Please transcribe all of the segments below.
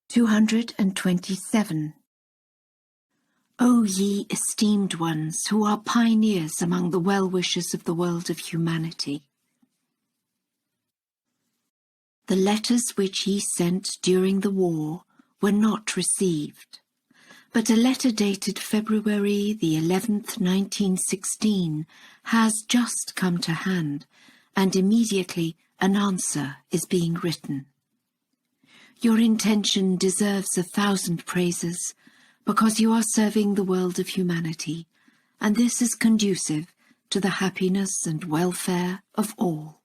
227. O ye esteemed ones, who are pioneers among the well-wishers of the world of humanity. The letters which ye sent during the war were not received, but a letter dated February the 11th, 1916 has just come to hand, and immediately an answer is being written. Your intention deserves 1,000 praises, because you are serving the world of humanity, and this is conducive to the happiness and welfare of all.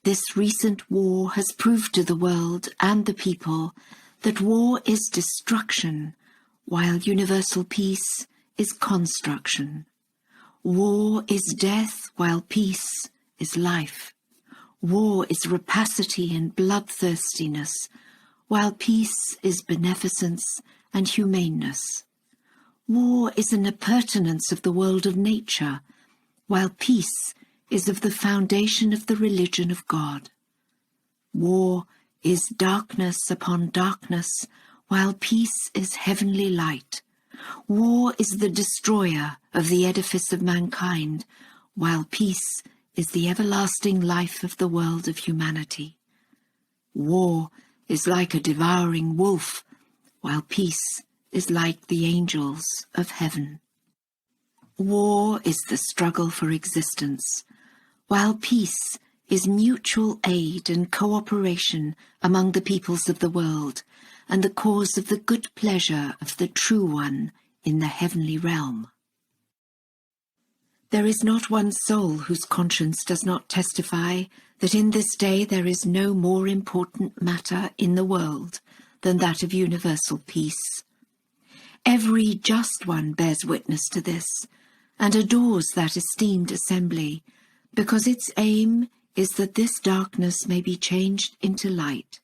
This recent war has proved to the world and the people that war is destruction, while universal peace is construction. War is death, while peace is life. War is rapacity and bloodthirstiness, while peace is beneficence and humaneness. War is an appurtenance of the world of nature, while peace is of the foundation of the religion of God. War is darkness upon darkness, while peace is heavenly light. War is the destroyer of the edifice of mankind, while peace is the everlasting life of the world of humanity. War is like a devouring wolf, while peace is like the angels of heaven. War is the struggle for existence, while peace is mutual aid and cooperation among the peoples of the world, and the cause of the good pleasure of the True One in the heavenly realm. There is not one soul whose conscience does not testify that in this day there is no more important matter in the world than that of universal peace. Every just one bears witness to this, and adores that esteemed assembly, because its aim is that this darkness may be changed into light,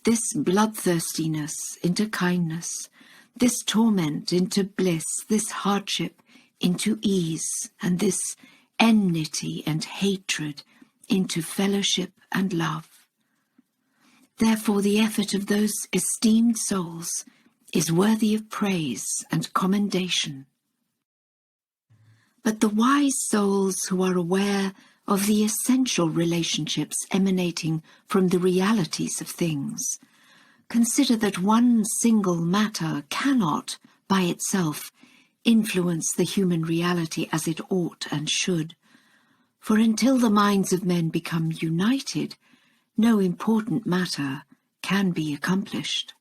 this bloodthirstiness into kindness, this torment into bliss, this hardship into ease, and this enmity and hatred into fellowship and love. Therefore the effort of those esteemed souls is worthy of praise and commendation. But the wise souls who are aware of the essential relationships emanating from the realities of things consider that one single matter cannot, by itself, influence the human reality as it ought and should, for until the minds of men become united, no important matter can be accomplished.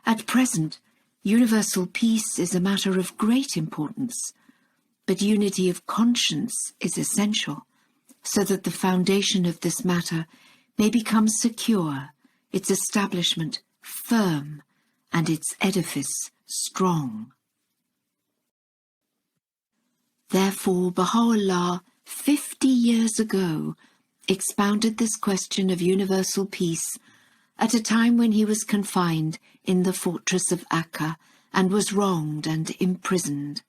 At present, universal peace is a matter of great importance, but unity of conscience is essential, so that the foundation of this matter may become secure, its establishment firm, and its edifice strong. Therefore, Baha'u'llah, 50 years ago, expounded this question of universal peace at a time when he was confined in the fortress of Akka and was wronged and imprisoned.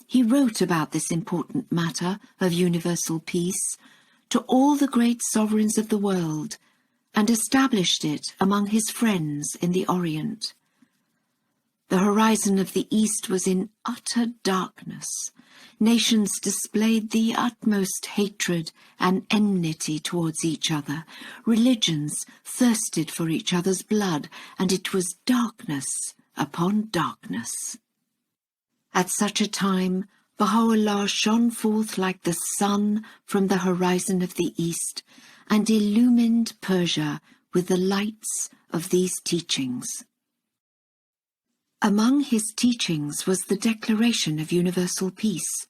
He wrote about this important matter of universal peace to all the great sovereigns of the world and established it among his friends in the Orient. The horizon of the East was in utter darkness. Nations displayed the utmost hatred and enmity towards each other. Religions thirsted for each other's blood, and it was darkness upon darkness. At such a time, Baha'u'llah shone forth like the sun from the horizon of the East, and illumined Persia with the lights of these teachings. Among his teachings was the declaration of universal peace.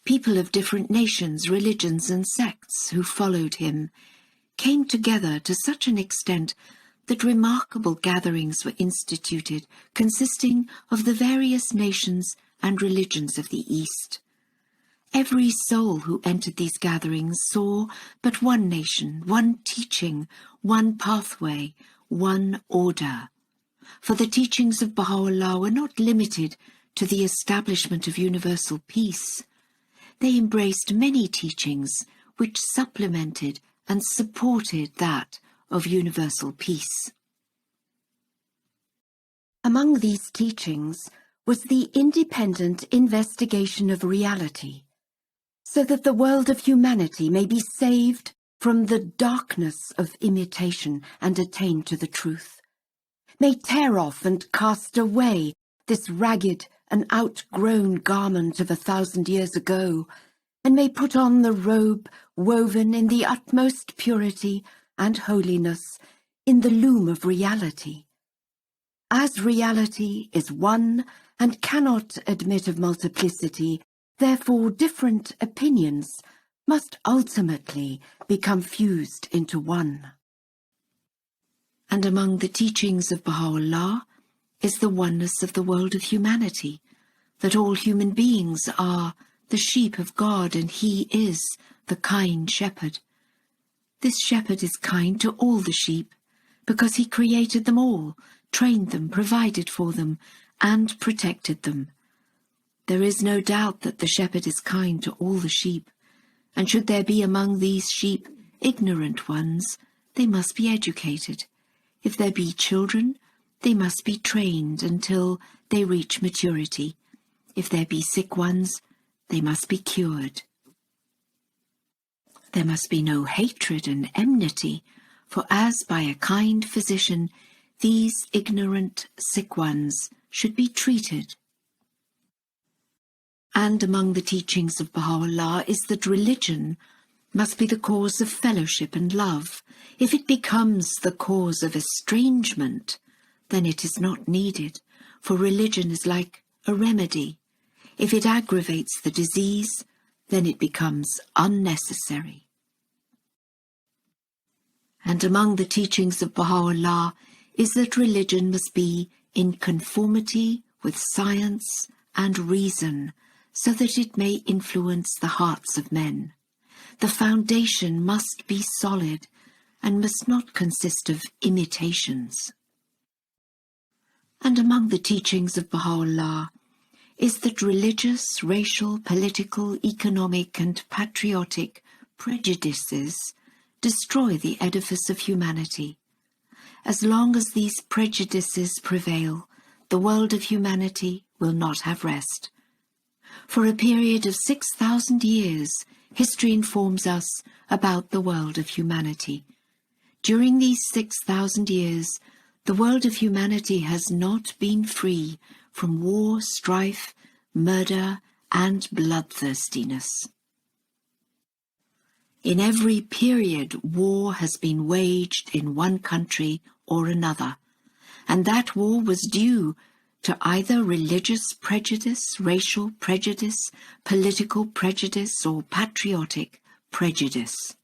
People of different nations, religions, and sects who followed him came together to such an extent that remarkable gatherings were instituted consisting of the various nations and religions of the East. Every soul who entered these gatherings saw but one nation, one teaching, one pathway, one order. For the teachings of Baha'u'llah were not limited to the establishment of universal peace. They embraced many teachings which supplemented and supported that of universal peace. Among these teachings was the independent investigation of reality, so that the world of humanity may be saved from the darkness of imitation and attain to the truth, may tear off and cast away this ragged and outgrown garment of 1,000 years ago, and may put on the robe woven in the utmost purity and holiness in the loom of reality. As reality is one and cannot admit of multiplicity, therefore different opinions must ultimately become fused into one. And among the teachings of Baha'u'llah is the oneness of the world of humanity, that all human beings are the sheep of God and He is the kind shepherd. This shepherd is kind to all the sheep because He created them all, trained them, provided for them, and protected them. There is no doubt that the shepherd is kind to all the sheep, and should there be among these sheep ignorant ones, they must be educated. If there be children, they must be trained until they reach maturity. If there be sick ones, they must be cured. There must be no hatred and enmity, for as by a kind physician, these ignorant sick ones should be treated. And among the teachings of Baha'u'llah is that religion must be the cause of fellowship and love. If it becomes the cause of estrangement, then it is not needed, for religion is like a remedy. If it aggravates the disease, then it becomes unnecessary. And among the teachings of Baha'u'llah is that religion must be in conformity with science and reason, so that it may influence the hearts of men. The foundation must be solid and must not consist of imitations. And among the teachings of Baha'u'llah is that religious, racial, political, economic, and patriotic prejudices destroy the edifice of humanity. As long as these prejudices prevail, the world of humanity will not have rest. For a period of 6,000 years, history informs us about the world of humanity. During these 6,000 years, the world of humanity has not been free from war, strife, murder, and bloodthirstiness. In every period, war has been waged in one country or another, and that war was due to either religious prejudice, racial prejudice, political prejudice, or patriotic prejudice.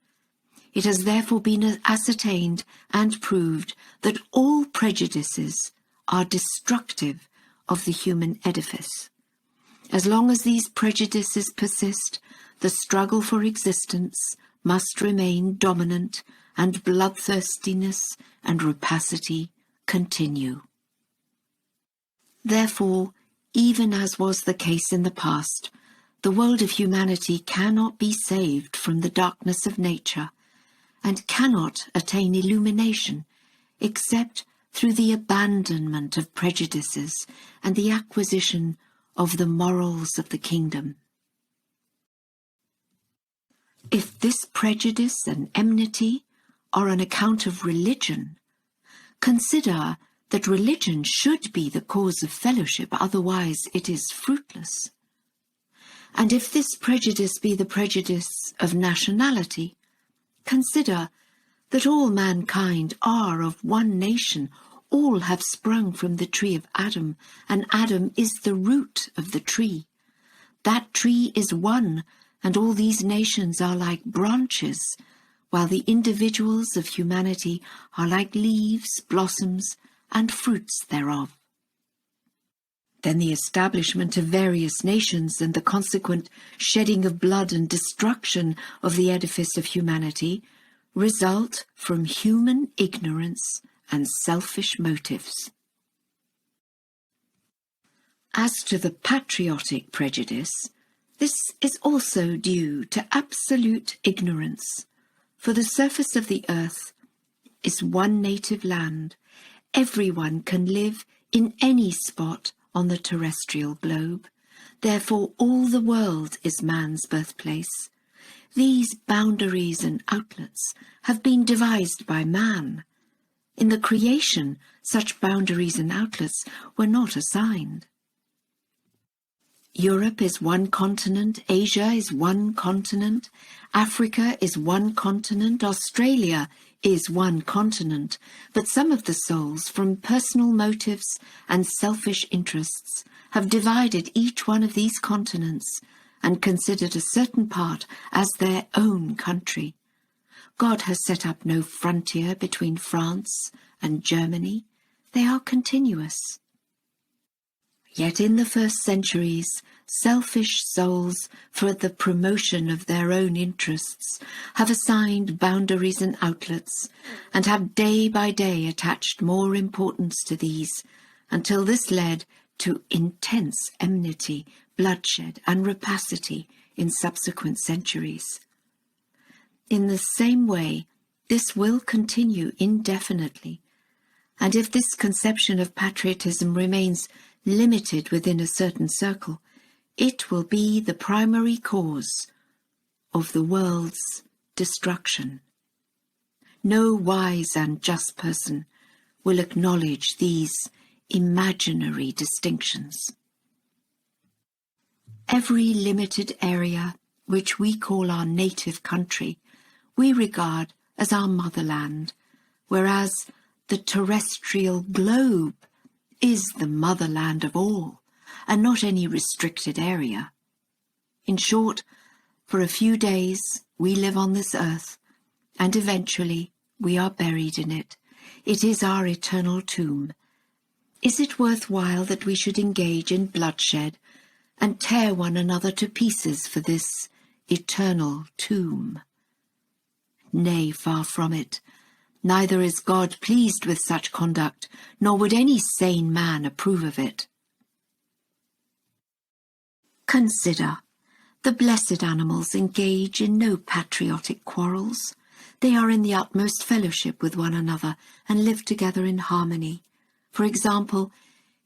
It has therefore been ascertained and proved that all prejudices are destructive of the human edifice. As long as these prejudices persist, the struggle for existence must remain dominant, and bloodthirstiness and rapacity continue. Therefore, even as was the case in the past, the world of humanity cannot be saved from the darkness of nature, and cannot attain illumination except through the abandonment of prejudices and the acquisition of the morals of the kingdom. If this prejudice and enmity are on account of religion, consider that religion should be the cause of fellowship, otherwise it is fruitless. And if this prejudice be the prejudice of nationality, consider that all mankind are of one nation, all have sprung from the tree of Adam, and Adam is the root of the tree. That tree is one, and all these nations are like branches, while the individuals of humanity are like leaves, blossoms, and fruits thereof. Then the establishment of various nations and the consequent shedding of blood and destruction of the edifice of humanity result from human ignorance and selfish motives. As to the patriotic prejudice, this is also due to absolute ignorance, for the surface of the earth is one native land. Everyone can live in any spot on the terrestrial globe. Therefore all the world is man's birthplace. These boundaries and outlets have been devised by man. In the creation, such boundaries and outlets were not assigned. Europe is one continent, Asia is one continent, Africa is one continent, Australia is one continent, but some of the souls, from personal motives and selfish interests, have divided each one of these continents and considered a certain part as their own country. God has set up no frontier between France and Germany. They are continuous. Yet in the first centuries, selfish souls, for the promotion of their own interests, have assigned boundaries and outlets, and have day by day attached more importance to these, until this led to intense enmity, bloodshed, and rapacity in subsequent centuries. In the same way, this will continue indefinitely, and if this conception of patriotism remains limited within a certain circle, it will be the primary cause of the world's destruction. No wise and just person will acknowledge these imaginary distinctions. Every limited area which we call our native country, we regard as our motherland, whereas the terrestrial globe is the motherland of all, and not any restricted area. In short, for a few days we live on this earth, and eventually we are buried in it. It is our eternal tomb. Is it worthwhile that we should engage in bloodshed and tear one another to pieces for this eternal tomb? Nay, far from it. Neither is God pleased with such conduct, nor would any sane man approve of it. Consider, the blessed animals engage in no patriotic quarrels. They are in the utmost fellowship with one another and live together in harmony. For example,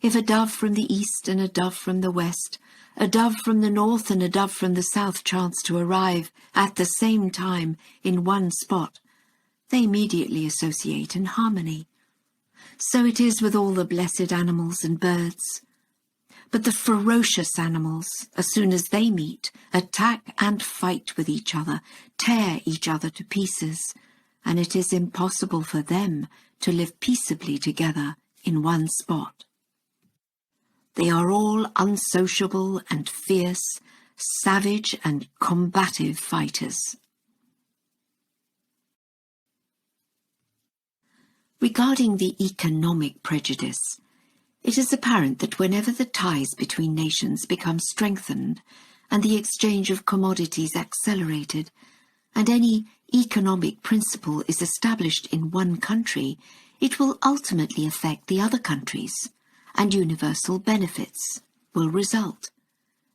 if a dove from the east and a dove from the west, a dove from the north and a dove from the south chance to arrive at the same time in one spot, they immediately associate in harmony. So it is with all the blessed animals and birds. But the ferocious animals, as soon as they meet, attack and fight with each other, tear each other to pieces, and it is impossible for them to live peaceably together in one spot. They are all unsociable and fierce, savage and combative fighters. Regarding the economic prejudice, it is apparent that whenever the ties between nations become strengthened and the exchange of commodities accelerated, and any economic principle is established in one country, it will ultimately affect the other countries, and universal benefits will result.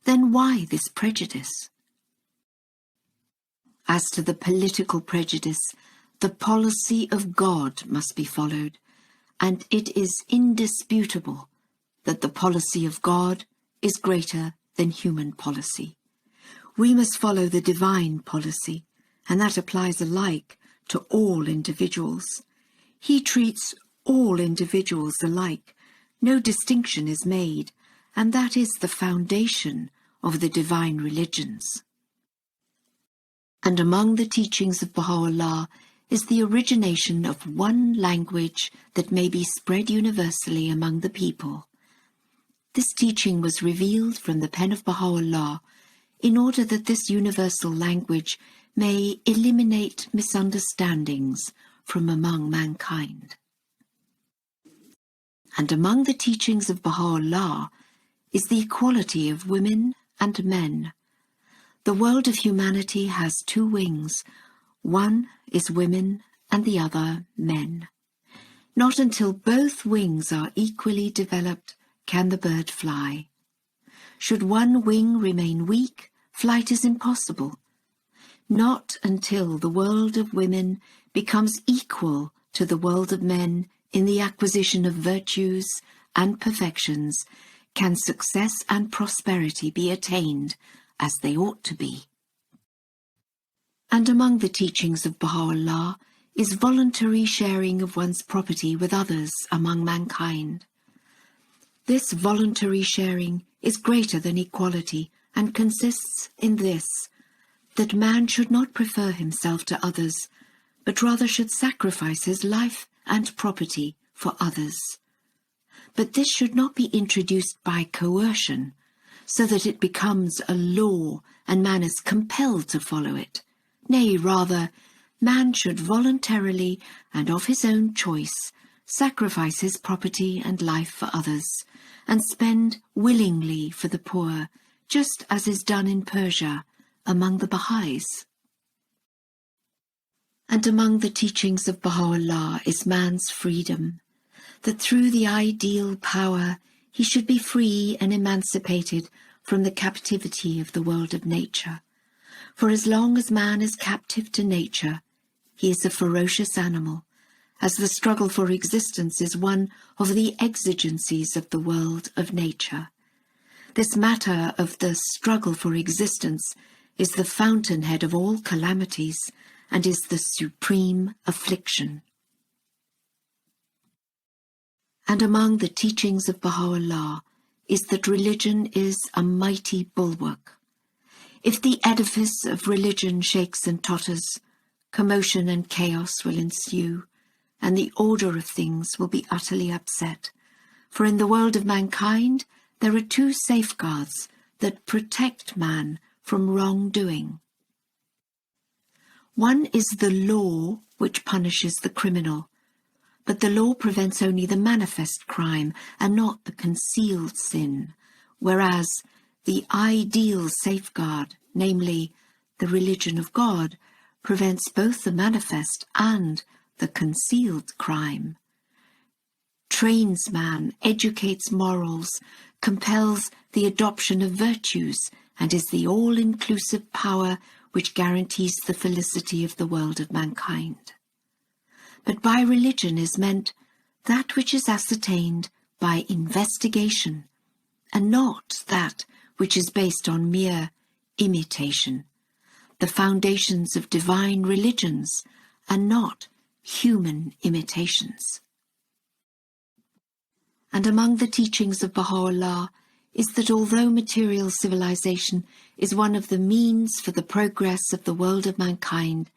Then why this prejudice? As to the political prejudice, the policy of God must be followed, and it is indisputable that the policy of God is greater than human policy. We must follow the divine policy, and that applies alike to all individuals. He treats all individuals alike. No distinction is made, and that is the foundation of the divine religions. And among the teachings of Baha'u'llah is the origination of one language that may be spread universally among the people. This teaching was revealed from the pen of Baha'u'llah in order that this universal language may eliminate misunderstandings from among mankind. And among the teachings of Baha'u'llah is the equality of women and men. The world of humanity has two wings. One is women and the other men. Not until both wings are equally developed can the bird fly. Should one wing remain weak, flight is impossible. Not until the world of women becomes equal to the world of men in the acquisition of virtues and perfections, can success and prosperity be attained as they ought to be. And among the teachings of Baha'u'llah is voluntary sharing of one's property with others among mankind. This voluntary sharing is greater than equality and consists in this, that man should not prefer himself to others, but rather should sacrifice his life and property for others. But this should not be introduced by coercion, so that it becomes a law and man is compelled to follow it. Nay, rather, man should voluntarily and of his own choice sacrifice his property and life for others, and spend willingly for the poor, just as is done in Persia among the Baha'is. And among the teachings of Baha'u'llah is man's freedom, that through the ideal power he should be free and emancipated from the captivity of the world of nature. For as long as man is captive to nature, he is a ferocious animal, as the struggle for existence is one of the exigencies of the world of nature. This matter of the struggle for existence is the fountainhead of all calamities and is the supreme affliction. And among the teachings of Baha'u'llah is that religion is a mighty bulwark. If the edifice of religion shakes and totters, commotion and chaos will ensue, and the order of things will be utterly upset. For in the world of mankind there are two safeguards that protect man from wrongdoing. One is the law which punishes the criminal, but the law prevents only the manifest crime and not the concealed sin, whereas the ideal safeguard, namely the religion of God, prevents both the manifest and the concealed crime. Trains man, educates morals, compels the adoption of virtues, and is the all-inclusive power which guarantees the felicity of the world of mankind. But by religion is meant that which is ascertained by investigation, and not that which is based on mere imitation, the foundations of divine religions, and not human imitations. And among the teachings of Baha'u'llah is that although material civilization is one of the means for the progress of the world of mankind,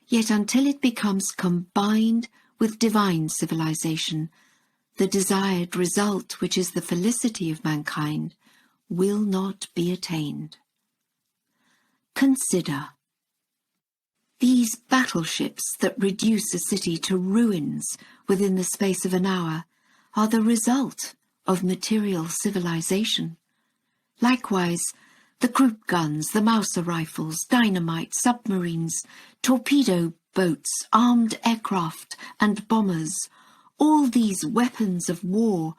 yet until it becomes combined with divine civilization, the desired result, which is the felicity of mankind, will not be attained. Consider. These battleships that reduce a city to ruins within the space of an hour are the result of material civilization. Likewise, the group guns, the Mauser rifles, dynamite, submarines, torpedo boats, armed aircraft and bombers, all these weapons of war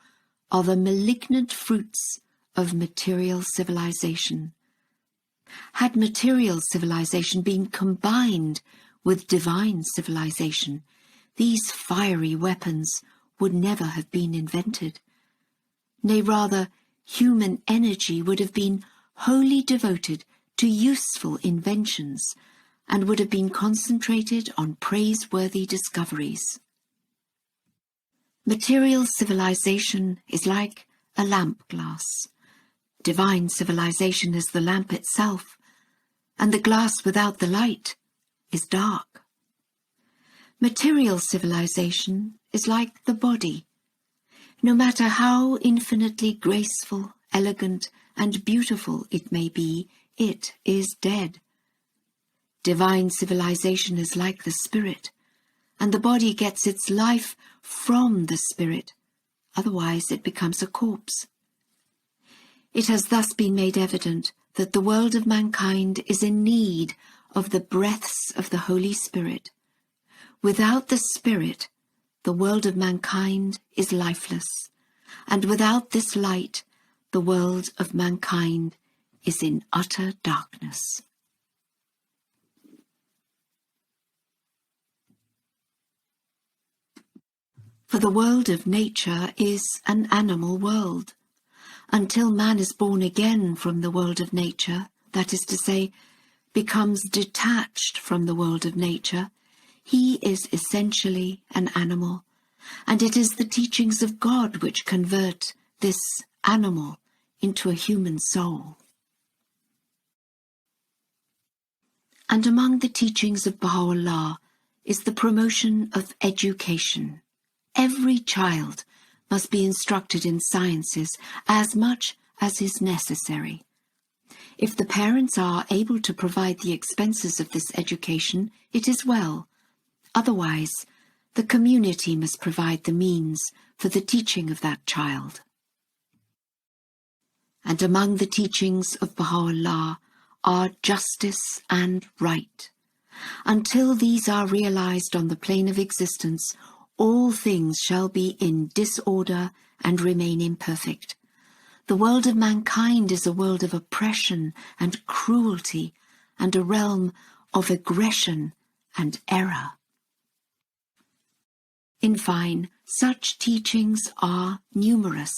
are the malignant fruits of material civilization. Had material civilization been combined with divine civilization, these fiery weapons would never have been invented. Nay, rather, human energy would have been wholly devoted to useful inventions and would have been concentrated on praiseworthy discoveries. Material civilization is like a lamp glass. Divine civilization is the lamp itself, and the glass without the light is dark. Material civilization is like the body. No matter how infinitely graceful, elegant, and beautiful it may be, it is dead. Divine civilization is like the spirit, and the body gets its life from the spirit, otherwise it becomes a corpse. It has thus been made evident that the world of mankind is in need of the breaths of the Holy Spirit. Without the Spirit, the world of mankind is lifeless, and without this light, the world of mankind is in utter darkness. For the world of nature is an animal world. Until man is born again from the world of nature, that is to say, becomes detached from the world of nature, he is essentially an animal, and it is the teachings of God which convert this animal into a human soul. And among the teachings of Baha'u'llah is the promotion of education. Every child must be instructed in sciences as much as is necessary. If the parents are able to provide the expenses of this education, it is well. Otherwise, the community must provide the means for the teaching of that child. And among the teachings of Baha'u'llah are justice and right. Until these are realized on the plane of existence, all things shall be in disorder and remain imperfect. The world of mankind is a world of oppression and cruelty, and a realm of aggression and error. In fine, such teachings are numerous.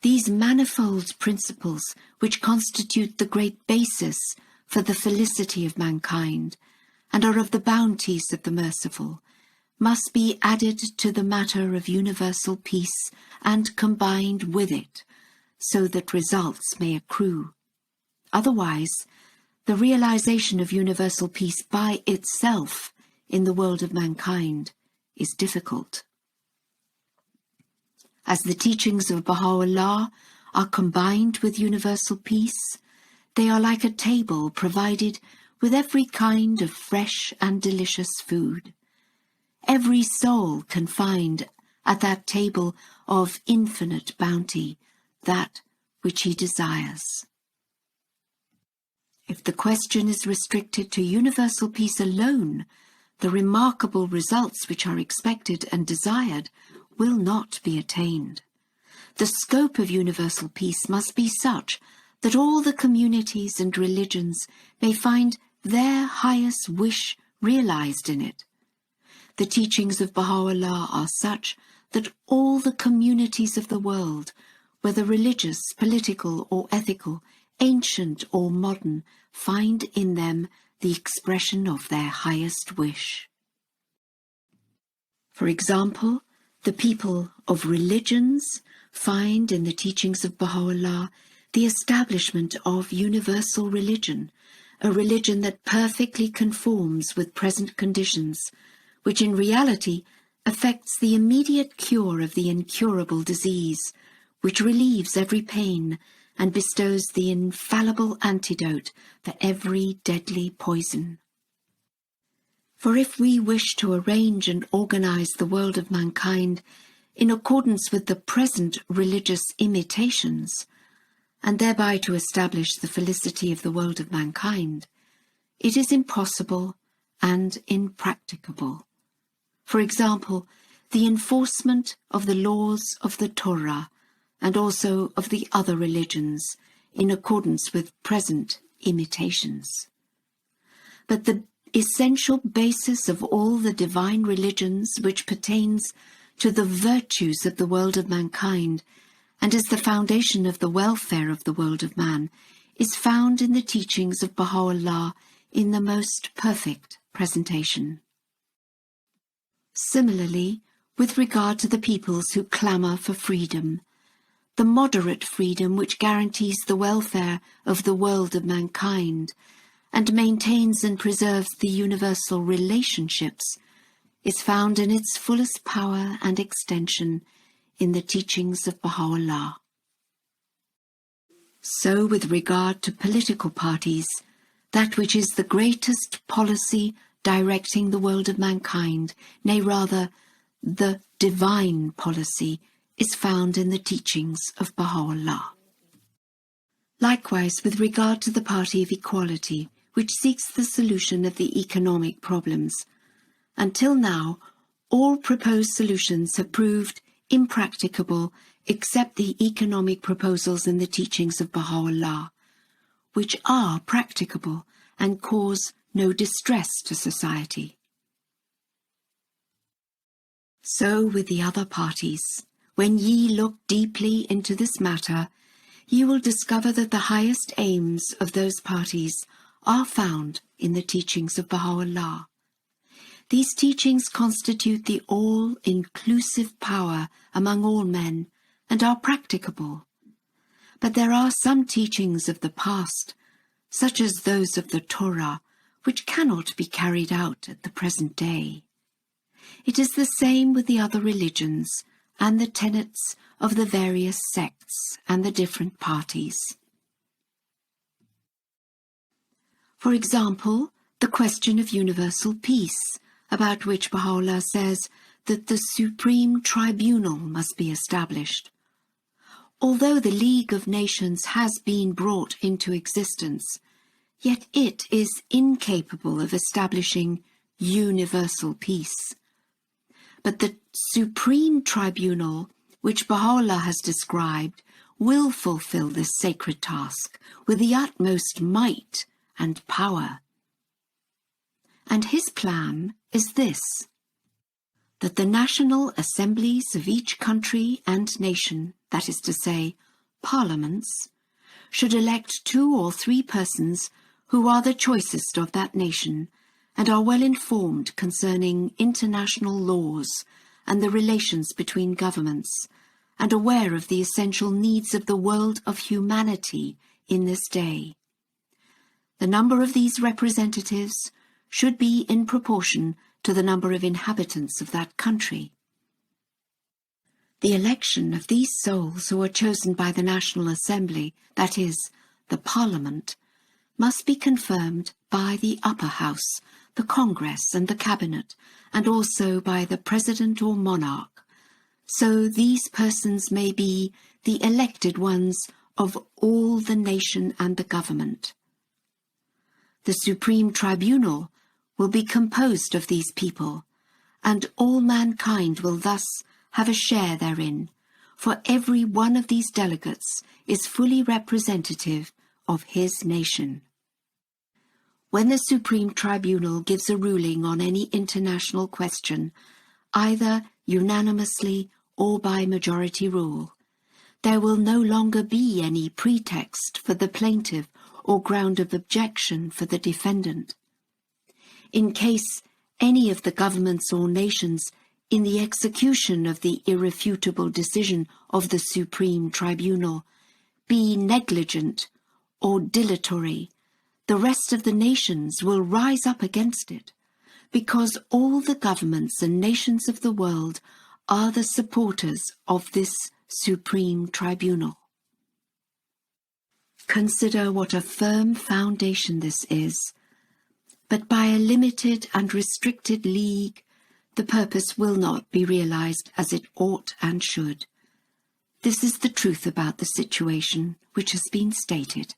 These manifold principles, which constitute the great basis for the felicity of mankind, and are of the bounties of the merciful, must be added to the matter of universal peace and combined with it, so that results may accrue. Otherwise, the realization of universal peace by itself in the world of mankind is difficult. As the teachings of Baha'u'llah are combined with universal peace, they are like a table provided with every kind of fresh and delicious food. Every soul can find at that table of infinite bounty that which he desires. If the question is restricted to universal peace alone, the remarkable results which are expected and desired will not be attained. The scope of universal peace must be such that all the communities and religions may find their highest wish realized in it. The teachings of Baha'u'llah are such that all the communities of the world, whether religious, political, or ethical, ancient or modern, find in them the expression of their highest wish. For example, the people of religions find in the teachings of Baha'u'llah the establishment of universal religion, a religion that perfectly conforms with present conditions, which in reality effects the immediate cure of the incurable disease, which relieves every pain and bestows the infallible antidote for every deadly poison. For if we wish to arrange and organize the world of mankind in accordance with the present religious imitations, and thereby to establish the felicity of the world of mankind, it is impossible and impracticable. For example, the enforcement of the laws of the Torah and also of the other religions in accordance with present imitations. But the essential basis of all the divine religions, which pertains to the virtues of the world of mankind and is the foundation of the welfare of the world of man, is found in the teachings of Baha'u'llah in the most perfect presentation. Similarly, with regard to the peoples who clamour for freedom, the moderate freedom which guarantees the welfare of the world of mankind and maintains and preserves the universal relationships, is found in its fullest power and extension in the teachings of Baha'u'llah. So with regard to political parties, that which is the greatest policy directing the world of mankind, nay rather, the divine policy, is found in the teachings of Baha'u'llah. Likewise, with regard to the party of equality, which seeks the solution of the economic problems, until now, all proposed solutions have proved impracticable except the economic proposals in the teachings of Baha'u'llah, which are practicable and cause no distress to society. So with the other parties, when ye look deeply into this matter, ye will discover that the highest aims of those parties are found in the teachings of Baha'u'llah. These teachings constitute the all-inclusive power among all men and are practicable. But there are some teachings of the past, such as those of the Torah, which cannot be carried out at the present day. It is the same with the other religions and the tenets of the various sects and the different parties. For example, the question of universal peace, about which Baha'u'llah says that the Supreme Tribunal must be established. Although the League of Nations has been brought into existence, yet it is incapable of establishing universal peace. But the Supreme Tribunal, which Baha'u'llah has described, will fulfill this sacred task with the utmost might and power. And his plan is this: that the national assemblies of each country and nation, that is to say, parliaments, should elect 2 or 3 persons who are the choicest of that nation and are well informed concerning international laws and the relations between governments, and aware of the essential needs of the world of humanity in this day. The number of these representatives should be in proportion to the number of inhabitants of that country. The election of these souls who are chosen by the National Assembly, that is, the Parliament, must be confirmed by the Upper House, the Congress and the Cabinet, and also by the President or Monarch, so these persons may be the elected ones of all the nation and the government. The Supreme Tribunal will be composed of these people, and all mankind will thus have a share therein, for every one of these delegates is fully representative of his nation. When the Supreme Tribunal gives a ruling on any international question, either unanimously or by majority rule, there will no longer be any pretext for the plaintiff or ground of objection for the defendant. In case any of the governments or nations, in the execution of the irrefutable decision of the Supreme Tribunal, be negligent or dilatory, the rest of the nations will rise up against it, because all the governments and nations of the world are the supporters of this Supreme Tribunal. Consider what a firm foundation this is. But by a limited and restricted league, the purpose will not be realized as it ought and should. This is the truth about the situation which has been stated.